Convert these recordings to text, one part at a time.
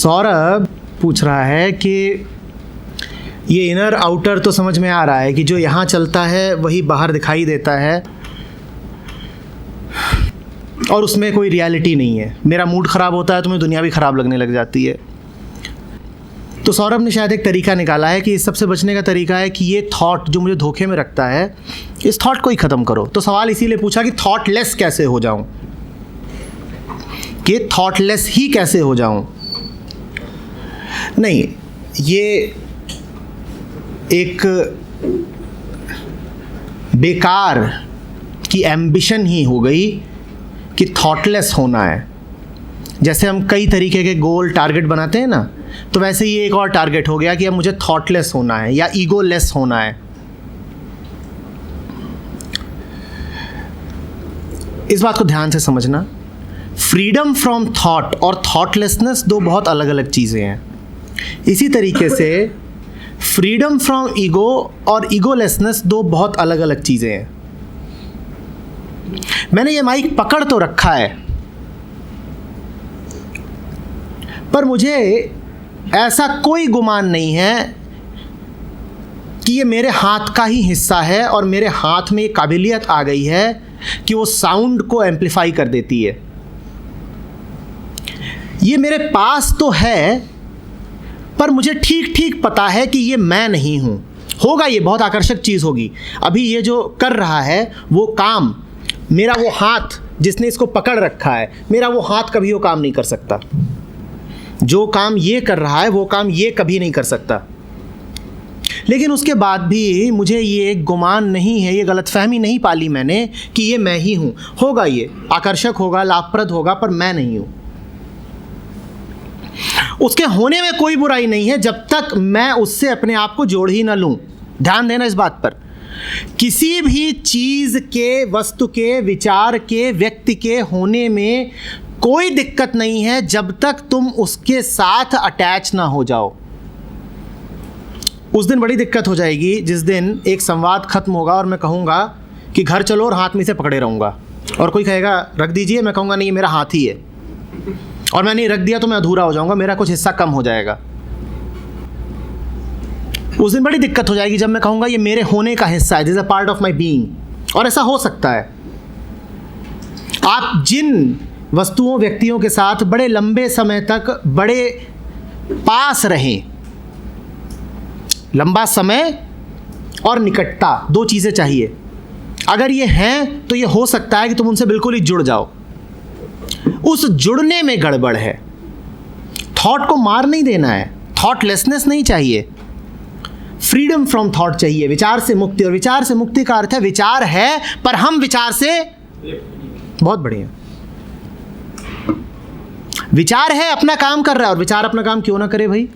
सौरभ पूछ रहा है कि ये इनर आउटर तो समझ में आ रहा है कि जो यहाँ चलता है वही बाहर दिखाई देता है और उसमें कोई रियलिटी नहीं है। मेरा मूड ख़राब होता है तो मुझे दुनिया भी ख़राब लगने लग जाती है। तो सौरभ ने शायद एक तरीका निकाला है कि इस सबसे बचने का तरीका है कि ये थॉट जो मुझे धोखे में रखता है, इस थॉट को ही ख़त्म करो। तो सवाल इसीलिए पूछा कि थॉटलेस कैसे हो जाऊं, कि थॉटलेस ही कैसे हो जाऊं। नहीं, ये एक बेकार की एम्बिशन ही हो गई कि थॉटलेस होना है। जैसे हम कई तरीके के गोल टारगेट बनाते हैं ना, तो वैसे ही एक और टारगेट हो गया कि अब मुझे थॉटलेस होना है या ईगोलेस होना है। इस बात को ध्यान से समझना, फ्रीडम फ्रॉम थॉट और थॉटलेसनेस दो बहुत अलग अलग चीज़ें हैं। इसी तरीके से फ्रीडम फ्रॉम ईगो और ईगोलेसनेस दो बहुत अलग अलग चीज़ें हैं। मैंने ये माइक पकड़ तो रखा है, पर मुझे ऐसा कोई गुमान नहीं है कि ये मेरे हाथ का ही हिस्सा है और मेरे हाथ में ये काबिलियत आ गई है कि वो साउंड को एम्प्लीफाई कर देती है। ये मेरे पास तो है, पर मुझे ठीक ठीक पता है कि ये मैं नहीं हूँ। होगा, ये बहुत आकर्षक चीज़ होगी। अभी ये जो कर रहा है वो काम, मेरा वो हाथ जिसने इसको पकड़ रखा है, मेरा वो हाथ कभी वो काम नहीं कर सकता। जो काम ये कर रहा है वो काम ये कभी नहीं कर सकता। लेकिन उसके बाद भी मुझे ये गुमान नहीं है, ये गलतफहमी नहीं पाली मैंने कि ये मैं ही हूँ। होगा, ये आकर्षक होगा, लाभप्रद होगा, पर मैं नहीं हूँ। उसके होने में कोई बुराई नहीं है जब तक मैं उससे अपने आप को जोड़ ही ना लूँ। ध्यान देना इस बात पर। किसी भी चीज़ के, वस्तु के, विचार के, व्यक्ति के होने में कोई दिक्कत नहीं है जब तक तुम उसके साथ अटैच ना हो जाओ। उस दिन बड़ी दिक्कत हो जाएगी जिस दिन एक संवाद खत्म होगा और मैं कहूँगा कि घर चलो और हाथ में से पकड़े रहूँगा, और कोई कहेगा रख दीजिए, मैं कहूँगा नहीं ये मेरा हाथ ही है, और मैंने रख दिया तो मैं अधूरा हो जाऊँगा, मेरा कुछ हिस्सा कम हो जाएगा। उस दिन बड़ी दिक्कत हो जाएगी जब मैं कहूँगा ये मेरे होने का हिस्सा है, this is a part of my being. और ऐसा हो सकता है। आप जिन वस्तुओं, व्यक्तियों के साथ बड़े लंबे समय तक बड़े पास रहें, लंबा समय और निकटता, दो चीज़ें चाहिए। अगर ये हैं तो ये हो सकता है कि तुम उनसे बिल्कुल ही जुड़ जाओ। उस जुड़ने में गड़बड़ है। थॉट को मार नहीं देना है, थॉटलेसनेस नहीं चाहिए, फ्रीडम फ्रॉम थॉट चाहिए, विचार से मुक्ति। और विचार से मुक्ति का अर्थ है विचार है पर हम विचार से, बहुत बढ़िया, विचार है, अपना काम कर रहा है, और विचार अपना काम क्यों ना करे भाई।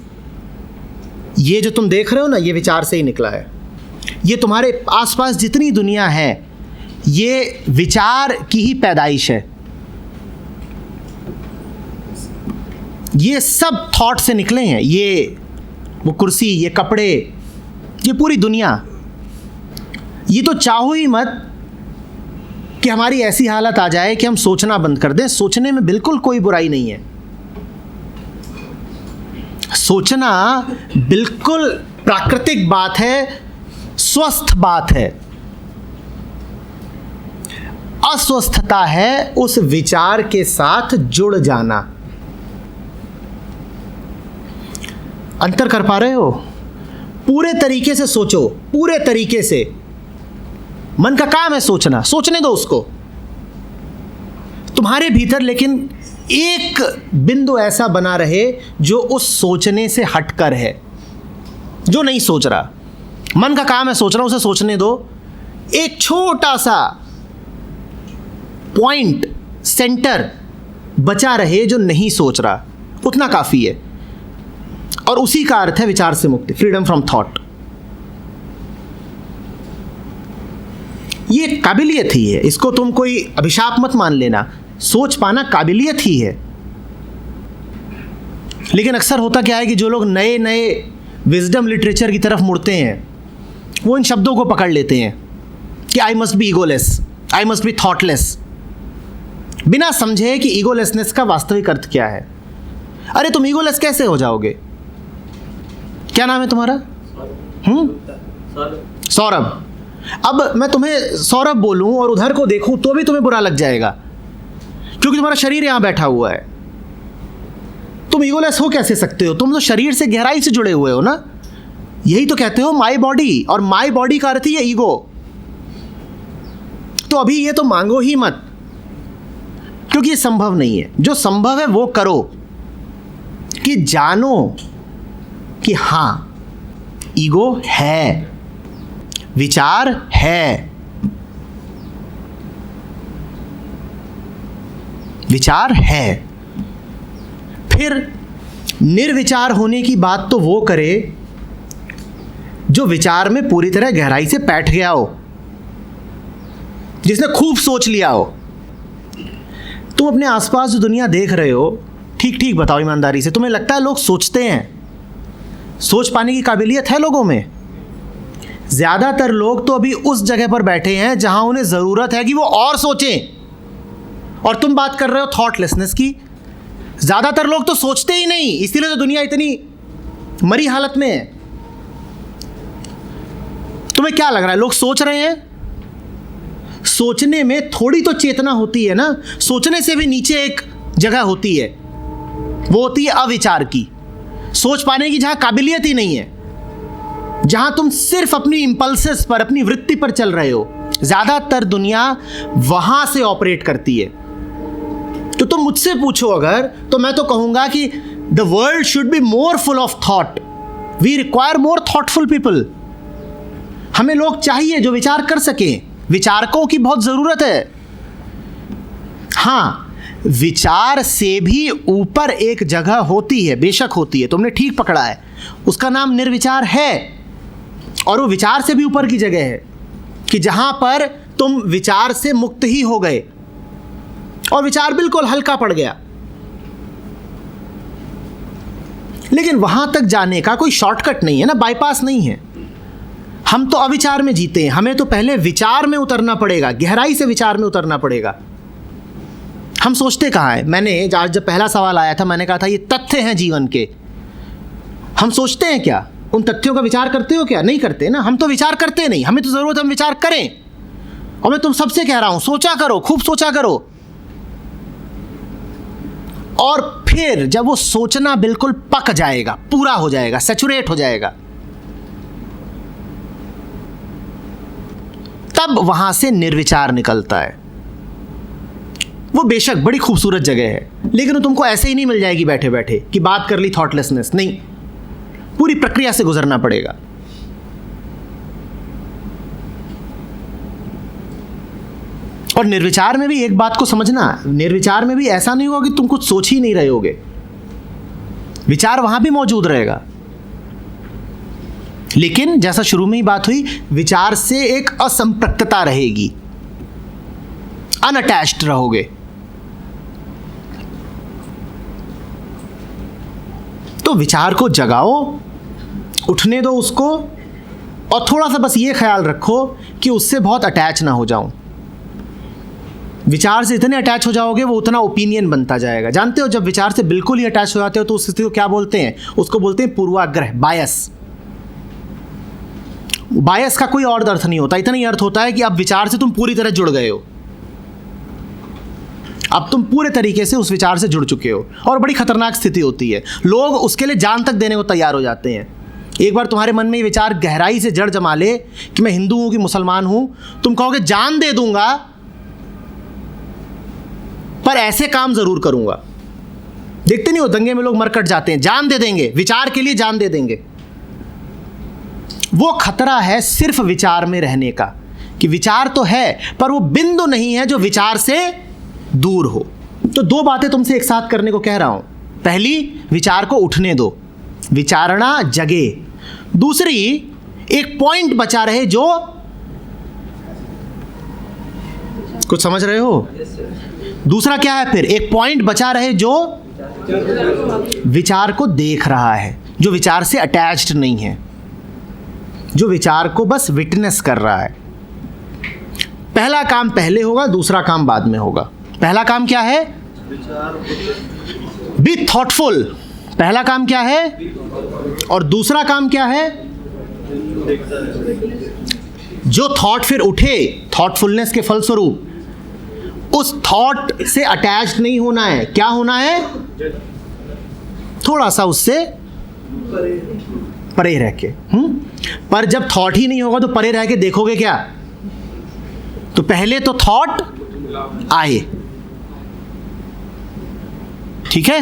ये जो तुम देख रहे हो ना, ये विचार से ही निकला है। ये तुम्हारे आसपास जितनी दुनिया है ये विचार की ही पैदाइश है। ये सब थॉट से निकले हैं। ये वो कुर्सी, ये कपड़े, ये पूरी दुनिया। ये तो चाहो ही मत कि हमारी ऐसी हालत आ जाए कि हम सोचना बंद कर दें। सोचने में बिल्कुल कोई बुराई नहीं है। सोचना बिल्कुल प्राकृतिक बात है, स्वस्थ बात है। अस्वस्थता है उस विचार के साथ जुड़ जाना। अंतर कर पा रहे हो? पूरे तरीके से सोचो, पूरे तरीके से। मन का काम है सोचना, सोचने दो उसको तुम्हारे भीतर, लेकिन एक बिंदु ऐसा बना रहे जो उस सोचने से हटकर है, जो नहीं सोच रहा। मन का काम है सोचना, उसे सोचने दो। एक छोटा सा पॉइंट, सेंटर बचा रहे जो नहीं सोच रहा, उतना काफी है। और उसी का अर्थ है विचार से मुक्ति, फ्रीडम फ्रॉम थॉट। ये काबिलियत ही है, इसको तुम कोई अभिशाप मत मान लेना। सोच पाना काबिलियत ही है। लेकिन अक्सर होता क्या है कि जो लोग नए नए विजडम लिटरेचर की तरफ मुड़ते हैं वो इन शब्दों को पकड़ लेते हैं कि I must be egoless, I must be thoughtless, बिना समझे कि ईगोलेसनेस का वास्तविक अर्थ क्या है। अरे तुम ईगोलेस कैसे हो जाओगे? क्या नाम है तुम्हारा? सौरभ। अब मैं तुम्हें सौरभ बोलूं और उधर को देखूं तो भी तुम्हें बुरा लग जाएगा, क्योंकि तुम्हारा शरीर यहां बैठा हुआ है। तुम ईगोलेस हो कैसे सकते हो? तुम तो शरीर से गहराई से जुड़े हुए हो ना। यही तो कहते हो माई बॉडी, और माई बॉडी का अर्थ ही है ईगो। तो अभी ये तो मांगो ही मत, क्योंकि ये संभव नहीं है। जो संभव है वो करो, कि जानो कि हां ईगो है, विचार है, विचार है। फिर निर्विचार होने की बात तो वो करे जो विचार में पूरी तरह गहराई से बैठ गया हो, जिसने खूब सोच लिया हो। तुम अपने आसपास जो दुनिया देख रहे हो, ठीक ठीक बताओ ईमानदारी से, तुम्हें लगता है लोग सोचते हैं? सोच पाने की काबिलियत है लोगों में? ज्यादातर लोग तो अभी उस जगह पर बैठे हैं जहां उन्हें जरूरत है कि वो और सोचें, और तुम बात कर रहे हो थॉटलेसनेस की। ज्यादातर लोग तो सोचते ही नहीं, इसीलिए तो दुनिया इतनी मरी हालत में है। तुम्हें क्या लग रहा है लोग सोच रहे हैं? सोचने में थोड़ी तो चेतना होती है ना। सोचने से भी नीचे एक जगह होती है, वो होती है अविचार की, सोच पाने की, जहां काबिलियत ही नहीं है, जहां तुम सिर्फ अपनी इंपल्सेस पर, अपनी वृत्ति पर चल रहे हो। ज्यादातर दुनिया वहां से ऑपरेट करती है। तो तुम मुझसे पूछो अगर, तो मैं तो कहूंगा कि the world should be more full of thought. We require more thoughtful people. हमें लोग चाहिए जो विचार कर सकें। विचारकों की बहुत जरूरत है। हां, विचार से भी ऊपर एक जगह होती है, बेशक होती है, तुमने ठीक पकड़ा है। उसका नाम निर्विचार है, और वो विचार से भी ऊपर की जगह है, कि जहां पर तुम विचार से मुक्त ही हो गए और विचार बिल्कुल हल्का पड़ गया। लेकिन वहां तक जाने का कोई शॉर्टकट नहीं है ना, बाईपास नहीं है। हम तो अविचार में जीते हैं, हमें तो पहले विचार में उतरना पड़ेगा, गहराई से विचार में उतरना पड़ेगा। हम सोचते कहाँ हैं? मैंने आज जब पहला सवाल आया था, मैंने कहा था ये तथ्य हैं जीवन के। हम सोचते हैं क्या? उन तथ्यों का विचार करते हो क्या? नहीं करते ना। हम तो विचार करते नहीं, हमें तो जरूरत है हम विचार करें। और मैं तुम सबसे कह रहा हूं, सोचा करो, खूब सोचा करो। और फिर जब वो सोचना बिल्कुल पक जाएगा, पूरा हो जाएगा, सैचुरेट हो जाएगा, तब वहां से निर्विचार निकलता है। वो बेशक बड़ी खूबसूरत जगह है, लेकिन वो तुमको ऐसे ही नहीं मिल जाएगी बैठे बैठे कि बात कर ली थॉटलेसनेस। नहीं, पूरी प्रक्रिया से गुजरना पड़ेगा। और निर्विचार में भी एक बात को समझना, निर्विचार में भी ऐसा नहीं होगा कि तुम कुछ सोच ही नहीं रहे होगे। विचार वहां भी मौजूद रहेगा, लेकिन जैसा शुरू में ही बात हुई, विचार से एक असंपृक्तता रहेगी, अनअटैच्ड रहोगे। तो विचार को जगाओ, उठने दो उसको, और थोड़ा सा बस ये ख्याल रखो कि उससे बहुत अटैच ना हो जाऊं। विचार से इतने अटैच हो जाओगे वो उतना ओपिनियन बनता जाएगा। जानते हो, जब विचार से बिल्कुल ही अटैच हो जाते हो तो उस स्थिति को क्या बोलते हैं? उसको बोलते हैं पूर्वाग्रह, बायस। बायस का कोई और अर्थ नहीं होता, इतना ही अर्थ होता है कि अब विचार से तुम पूरी तरह जुड़ गए हो। अब तुम पूरे तरीके से उस विचार से जुड़ चुके हो, और बड़ी खतरनाक स्थिति होती है। लोग उसके लिए जान तक देने को तैयार हो जाते हैं। एक बार तुम्हारे मन में ये विचार गहराई से जड़ जमा ले कि मैं हिंदू हूं कि मुसलमान हूं, तुम कहोगे जान दे दूंगा, पर ऐसे काम जरूर करूंगा। देखते नहीं हो दंगे में लोग मरकट जाते हैं, जान दे देंगे, विचार के लिए जान दे देंगे। वो खतरा है सिर्फ विचार में रहने का, कि विचार तो है पर वो बिंदु नहीं है जो विचार से दूर हो। तो दो बातें तुमसे एक साथ करने को कह रहा हूं। पहली, विचार को उठने दो, विचारणा जगे। दूसरी, एक पॉइंट बचा रहे जो, कुछ समझ रहे हो? दूसरा क्या है फिर? एक पॉइंट बचा रहे जो विचार को देख रहा है, जो विचार से अटैच्ड नहीं है, जो विचार को बस विटनेस कर रहा है। पहला काम पहले होगा, दूसरा काम बाद में होगा। पहला काम क्या है? B thoughtful. पहला काम क्या है और दूसरा काम क्या है? जो थॉट फिर उठे थॉटफुलनेस के फलस्वरूप, उस थॉट से अटैच्ड नहीं होना है। क्या होना है? थोड़ा सा उससे परे रह के। पर जब थॉट ही नहीं होगा तो परे रह के देखोगे क्या? तो पहले तो थॉट आए, ठीक है।